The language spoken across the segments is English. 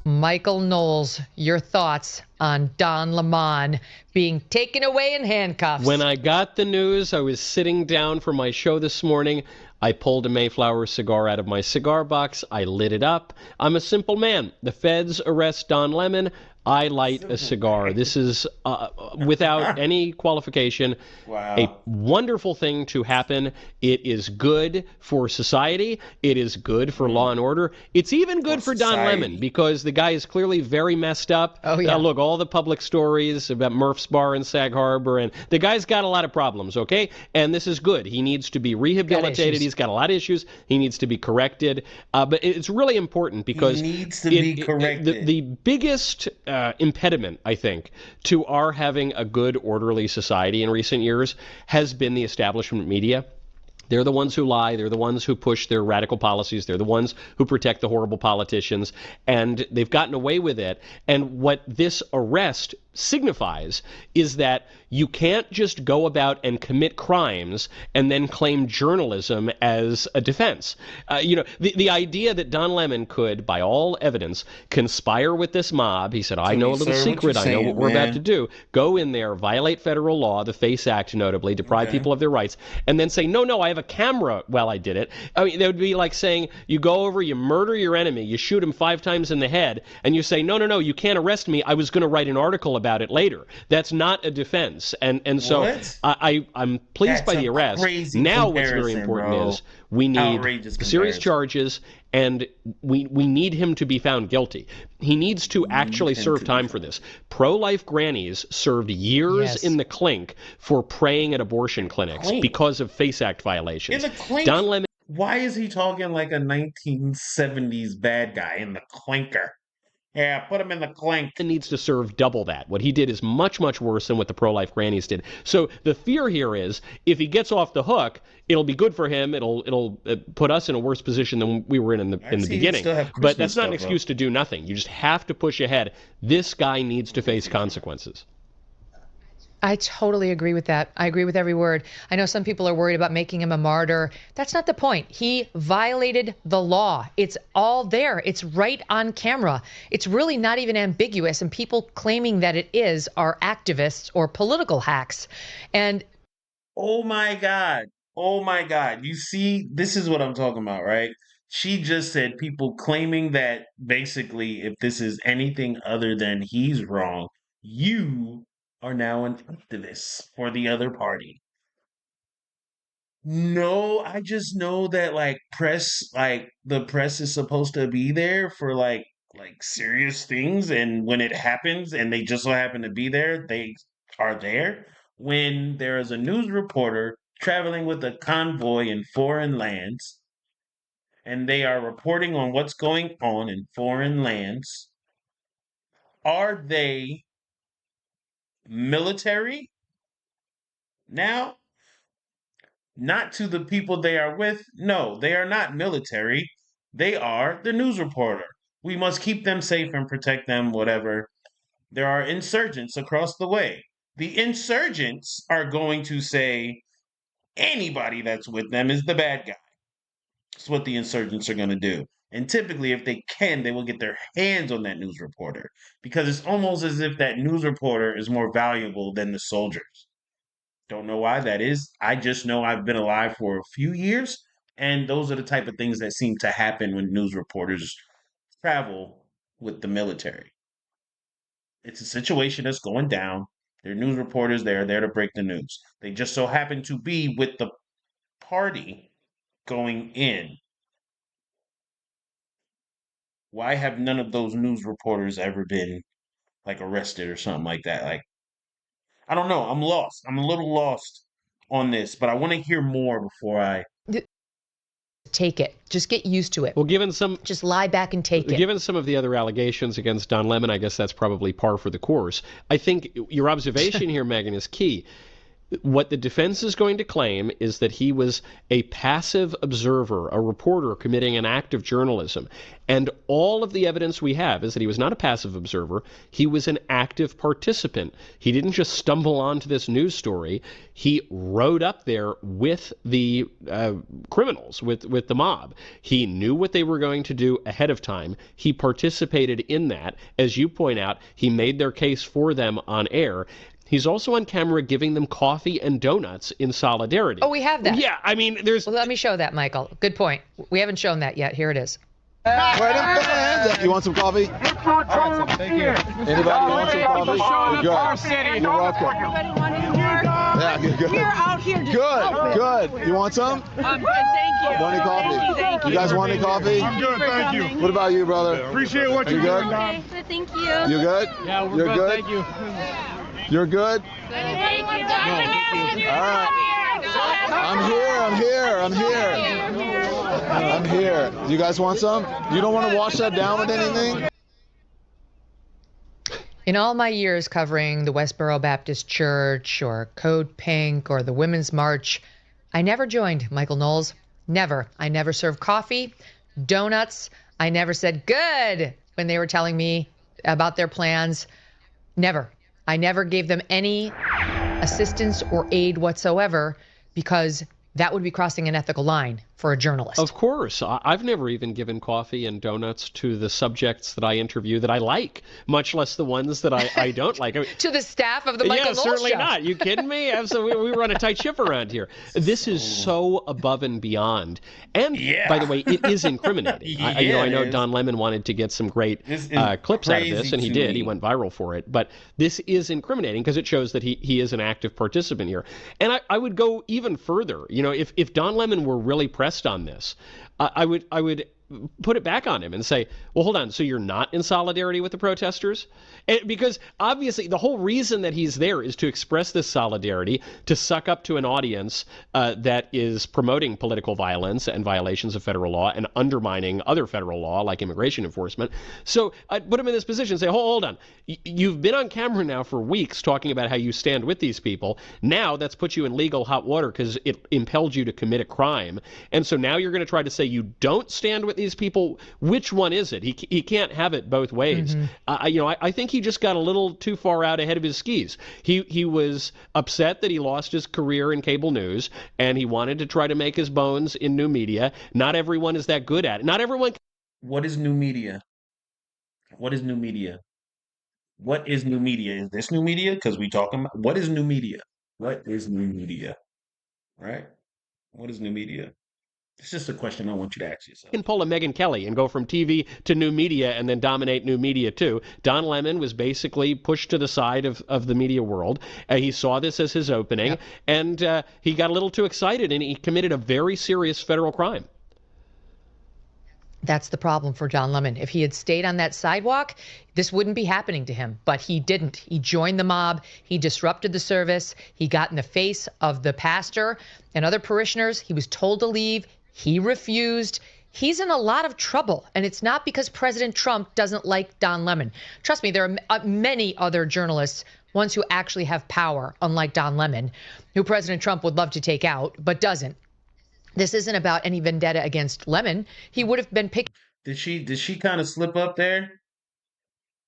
Michael Knowles, your thoughts on Don Lemon being taken away in handcuffs? When I got the news, I was sitting down for my show this morning. I pulled a Mayflower cigar out of my cigar box. I lit it up. I'm a simple man. The feds arrest Don Lemon. I light a cigar. This is, without any qualification, a wonderful thing to happen. It is good for society. It is good for law and order. It's even good for Don Lemon because the guy is clearly very messed up. Oh, yeah. Look, all the public stories about Murph's Bar in Sag Harbor, and the guy's got a lot of problems, okay? And this is good. He needs to be rehabilitated. He's got a lot of issues. He needs to be corrected. But it's really important because he needs to be corrected. The biggest impediment, I think, to our having a good, orderly society in recent years has been the establishment media. They're the ones who lie. They're the ones who push their radical policies. They're the ones who protect the horrible politicians. And they've gotten away with it. And what this arrest signifies is that you can't just go about and commit crimes and then claim journalism as a defense. The idea that Don Lemon could, by all evidence, conspire with this mob. He said, I know a little secret. I know what we're about to do. Go in there, violate federal law, the FACE Act notably, deprive people of their rights, and then say, no, I have a camera while I did it. I mean, that would be like saying you go over, you murder your enemy, you shoot him 5 times in the head, and you say, no, you can't arrest me. I was going to write an article about it later. That's not a defense. And so I'm pleased by the arrest. Now what's very important is we need serious charges, and we need him to be found guilty. He needs to actually serve time for this. Pro-life grannies served years in the clink for praying at abortion clinics because of FACE Act violations. In the clink? Don Lemon. Why is he talking like a 1970s bad guy in the clinker? Yeah, put him in the clink. Needs to serve double that. What he did is much, much worse than what the pro-life grannies did. So the fear here is if he gets off the hook, it'll be good for him. It'll put us in a worse position than we were in the beginning. But that's not an excuse to do nothing. You just have to push ahead. This guy needs to face consequences. I totally agree with that. I agree with every word. I know some people are worried about making him a martyr. That's not the point. He violated the law. It's all there. It's right on camera. It's really not even ambiguous. And people claiming that it is are activists or political hacks. And oh my God. You see, this is what I'm talking about, right? She just said people claiming that basically if this is anything other than he's wrong, you are now an activist for the other party. No, I just know that the press is supposed to be there for like serious things, and when it happens and they just so happen to be there, they are there. When there is a news reporter traveling with a convoy in foreign lands and they are reporting on what's going on in foreign lands, are they military now? Not to the people they are with. No, they are not military. They are the news reporter. We must keep them safe and protect them, whatever. There are insurgents across the way. The insurgents are going to say anybody that's with them is the bad guy. That's what the insurgents are going to do. And typically, if they can, they will get their hands on that news reporter because it's almost as if that news reporter is more valuable than the soldiers. Don't know why that is. I just know I've been alive for a few years, and those are the type of things that seem to happen when news reporters travel with the military. It's a situation that's going down. They're news reporters. They are there to break the news. They just so happen to be with the party going in. Why have none of those news reporters ever been arrested or something like that? I don't know. I'm lost. I'm a little lost on this, but I want to hear more before I take it. Just get used to it. Well, just lie back and take it. Given some of the other allegations against Don Lemon, I guess that's probably par for the course. I think your observation here, Megan, is key. What the defense is going to claim is that he was a passive observer, a reporter committing an act of journalism. And all of the evidence we have is that he was not a passive observer. He was an active participant. He didn't just stumble onto this news story. He rode up there with the criminals, with the mob. He knew what they were going to do ahead of time. He participated in that. As you point out, he made their case for them on air. He's also on camera giving them coffee and donuts in solidarity. Oh, we have that. Yeah, I mean, there's... Well, let me show that, Michael. Good point. We haven't shown that yet. Here it is. Wait a minute. You want some coffee? Thank you. Anybody want some coffee? You're good. You're welcome. Everybody want any more? Yeah, good. We're out here just Good. You want some? I'm good, thank you. Want any coffee? Thank you. You guys want any coffee? I'm good, thank you. What about you, brother? Appreciate what Are you you're good? doing, Don. Okay, good, thank you. You good? Yeah, we're You're good. Thank you. You're good? Thank you, All right. I'm here. You guys want some? You don't want to wash that down with anything? In all my years covering the Westboro Baptist Church or Code Pink or the Women's March, I never joined Michael Knowles. Never. I never served coffee, donuts. I never said good when they were telling me about their plans. Never. I never gave them any assistance or aid whatsoever because that would be crossing an ethical line for a journalist. Of course. I've never even given coffee and donuts to the subjects that I interview that I like, much less the ones that I don't like. I mean, to the staff of the Michael Knowles certainly Show. not. You kidding me? Absolutely. We run a tight ship around here. This is so above and beyond. And, by the way, it is incriminating. I know Don Lemon wanted to get some great clips out of this, and he did. He went viral for it. But this is incriminating because it shows that he is an active participant here. And I would go even further. You know, if Don Lemon were really pressed on this, I would put it back on him and say, well, hold on, so you're not in solidarity with the protesters? Because obviously the whole reason that he's there is to express this solidarity, to suck up to an audience that is promoting political violence and violations of federal law and undermining other federal law like immigration enforcement. So I'd put him in this position and say, hold on, you've been on camera now for weeks talking about how you stand with these people. Now that's put you in legal hot water because it impelled you to commit a crime. And so now you're going to try to say you don't stand with these people. Which one is it? He can't have it both ways. I think he just got a little too far out ahead of his skis. He was upset that he lost his career in cable news, and he wanted to try to make his bones in new media. Not everyone is that good at it. Not everyone. What is new media? What is new media? What is new media? Is this new media? Because we talking about what is new media? What is new media? Right? What is new media? It's just a question I want you to ask yourself. Can pull a Megyn Kelly and go from TV to new media and then dominate new media too. Don Lemon was basically pushed to the side of the media world. He saw this as his opening, and he got a little too excited, and he committed a very serious federal crime. That's the problem for Don Lemon. If he had stayed on that sidewalk, this wouldn't be happening to him. But he didn't. He joined the mob. He disrupted the service. He got in the face of the pastor and other parishioners. He was told to leave. He refused. He's in a lot of trouble. And it's not because President Trump doesn't like Don Lemon. Trust me, there are many other journalists, ones who actually have power, unlike Don Lemon, who President Trump would love to take out, but doesn't. This isn't about any vendetta against Lemon. He would have been picking Did she kind of slip up there?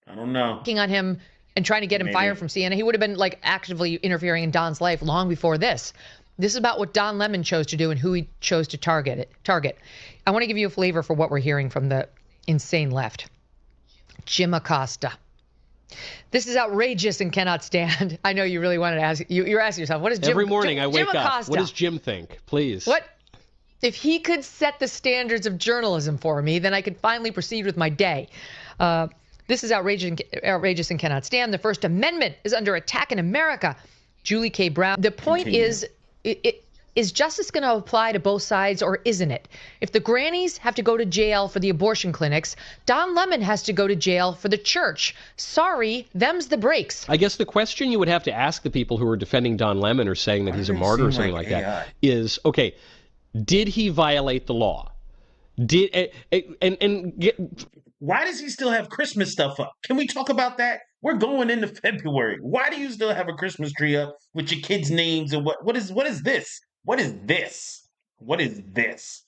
I don't know. on him and trying to get him Maybe. fired from CNN. He would have been like actively interfering in Don's life long before this. This is about what Don Lemon chose to do and who he chose to target. I want to give you a flavor for what we're hearing from the insane left. Jim Acosta. This is outrageous and cannot stand. I know you really wanted to ask. You're asking yourself, what is Jim? Every morning I wake Jim up. Acosta. What does Jim think? Please. What? If he could set the standards of journalism for me, then I could finally proceed with my day. This is outrageous and cannot stand. The First Amendment is under attack in America. Julie K. Brown. The point is, is justice going to apply to both sides or isn't it? If the grannies have to go to jail for the abortion clinics, Don Lemon has to go to jail for the church. Sorry, them's the breaks. I guess the question you would have to ask the people who are defending Don Lemon or saying that he's a martyr or something like that is, okay, did he violate the law? Why does he still have Christmas stuff up? Can we talk about that? We're going into February. Why do you still have a Christmas tree up with your kids' names and what is this? What is this? What is this?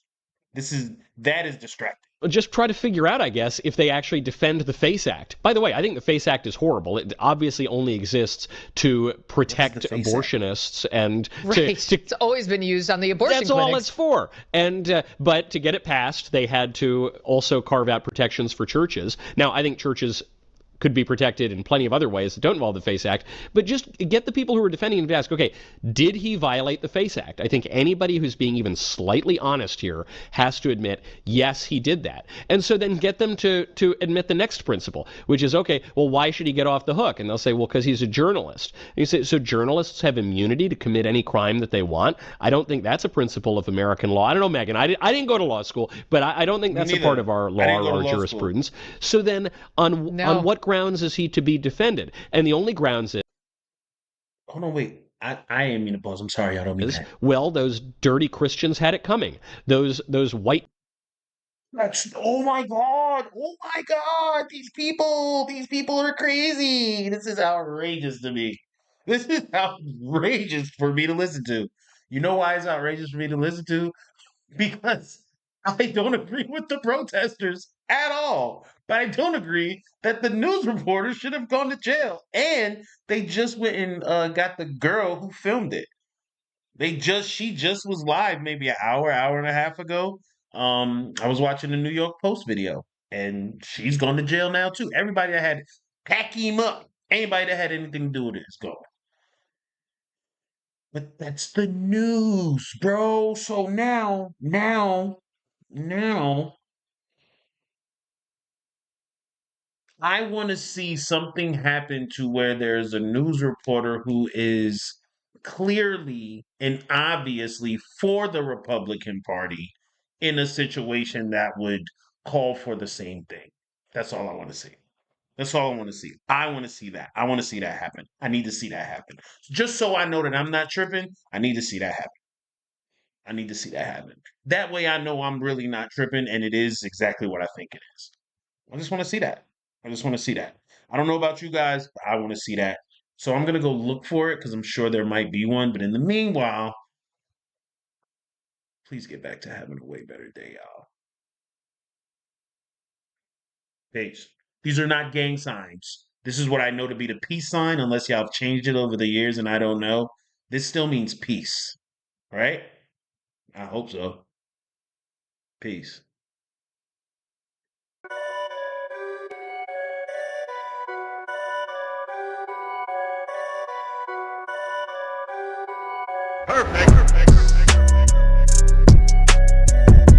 That is distracting. Just try to figure out, I guess, if they actually defend the FACE Act. By the way, I think the FACE Act is horrible. It obviously only exists to protect abortionists and it's always been used on the abortion that's clinics. all it's for. And but to get it passed, they had to also carve out protections for churches. Now, I think churches could be protected in plenty of other ways that don't involve the FACE Act, but just get the people who are defending him to ask, okay, did he violate the FACE Act? I think anybody who's being even slightly honest here has to admit, yes, he did that. And so then get them to admit the next principle, which is, okay, well, why should he get off the hook? And they'll say, well, because he's a journalist. And you say, so journalists have immunity to commit any crime that they want? I don't think that's a principle of American law. I don't know, Megan. I didn't go to law school, but I don't think that's a part of our law or our jurisprudence. School. So then on what grounds is he to be defended? And the only grounds is... Hold on, wait. I didn't mean to pause. I'm sorry. I don't mean that. Well, those dirty Christians had it coming. Those white... Oh my God. Oh my God. These people are crazy. This is outrageous to me. This is outrageous for me to listen to. You know why it's outrageous for me to listen to? Because I don't agree with the protesters at all. But I don't agree that the news reporters should have gone to jail. And they just went and got the girl who filmed it. She just was live maybe an hour and a half ago. I was watching the New York Post video, and she's gone to jail now too. Everybody that had pack him up, anybody that had anything to do with it is gone. But that's the news, bro. So now, I want to see something happen to where there's a news reporter who is clearly and obviously for the Republican Party in a situation that would call for the same thing. That's all I want to see. That's all I want to see. I want to see that. I want to see that happen. I need to see that happen. Just so I know that I'm not tripping, I need to see that happen. I need to see that happen. That way I know I'm really not tripping and it is exactly what I think it is. I just want to see that. I just want to see that. I don't know about you guys, but I want to see that. So I'm going to go look for it because I'm sure there might be one. But in the meanwhile, please get back to having a way better day, y'all. Peace. These are not gang signs. This is what I know to be the peace sign, unless y'all have changed it over the years and I don't know. This still means peace, right? I hope so. Peace. Perfect.